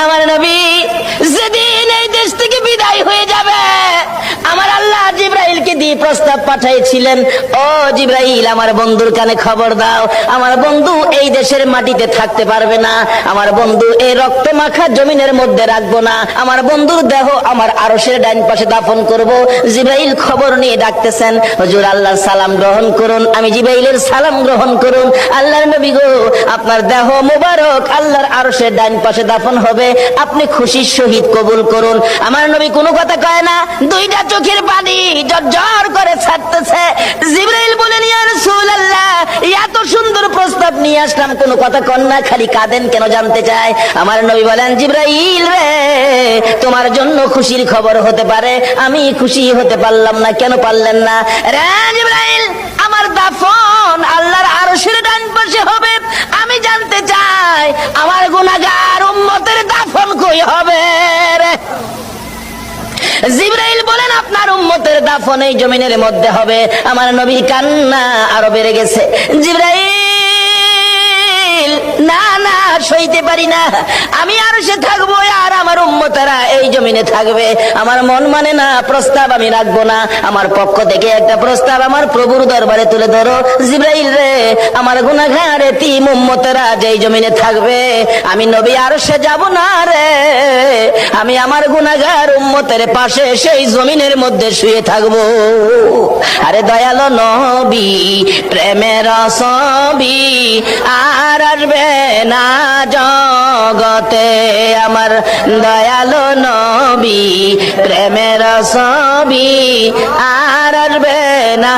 আমার নবী যেদিন এই দেশ থেকে বিদায় হয়ে যাবে, আমার আল্লাহ জিবরাইলকে দিয়ে প্রস্তাব পাঠাইছিলেন, ও জিবরাইল, আমার বন্ধুর কানে খবর দাও, আমার বন্ধু এই দেশের মাটিতে থাকতে পারবে না, আমার বন্ধু এই রক্ত মাখা জমিনের মধ্যে রাখবো না, আমার বন্ধুর দেহ আমার আরশের ডাইন পাশে দাফন করব। জিবরাইল খবর নিয়ে ডাকতেছেন, হুজুর আল্লাহর সালাম গ্রহণ করুন। আমি জিবরাইলের সালাম গ্রহণ করুন। আল্লাহর নবী গো, আপনার দেহ মুবারক আল্লাহর আরশের ডাইন পাশে দাফন হবে, আপনি খুশির সহিত কবুল করুন। আমার নবী কোনো কথা কয় না, দুইটা চোখের পানি ঝরঝর করে ছাড়তেছে। জিবরাইল বলেন, ইয়া রাসূলুল্লাহ, এত সুন্দর প্রস্তাব নিয়ে আসলাম, কোনো কথা কন না, খালি কাঁদেন কেন জানতে চাই। আমার নবী বলেন, জিবরাইল রে, তোমার জন্য খুশির খবর হতে পারে, আমি খুশি হতে পারলাম না, কেন পারলেন না? রে জিবরাইল, আমার দাফন আল্লাহর আরশের ডান পাশে হবে, আমি জানতে চাই আমার গুনাহগার উম্মতের দাফন কই হবে রে? জিবরাইল বলেন, আপনার উম্মতের দাফন এই জমিনের মধ্যে হবে। আমার নবীর কান্না আরো বেড়ে গেছে। জিবরাইল, না না, সইতে পারি না, আমি আর সে থাকবো আর আমার উম্মতেরা এই জমিনে থাকবে, আমার মন মানে না, প্রস্তাব আমি রাখবো না, আমার পক্ষ থেকে একটা প্রস্তাব আমার প্রভুর দরবারে তুলে ধরো। জিবরাইল রে, আমার গুনাহগার এতিম উম্মতেরা যেই জমিনে থাকবে, আমি নবী আর সে যাব না রে, আমি আমার গুনাহগার উম্মতের পাশে সেই জমিনের মধ্যে শুয়ে থাকবো। আরে দয়ালো নবী, প্রেমের ছবি আর আসবে না জগতে, আমার দয়ালো নবী, প্রেমের ছবি আর আসবে না।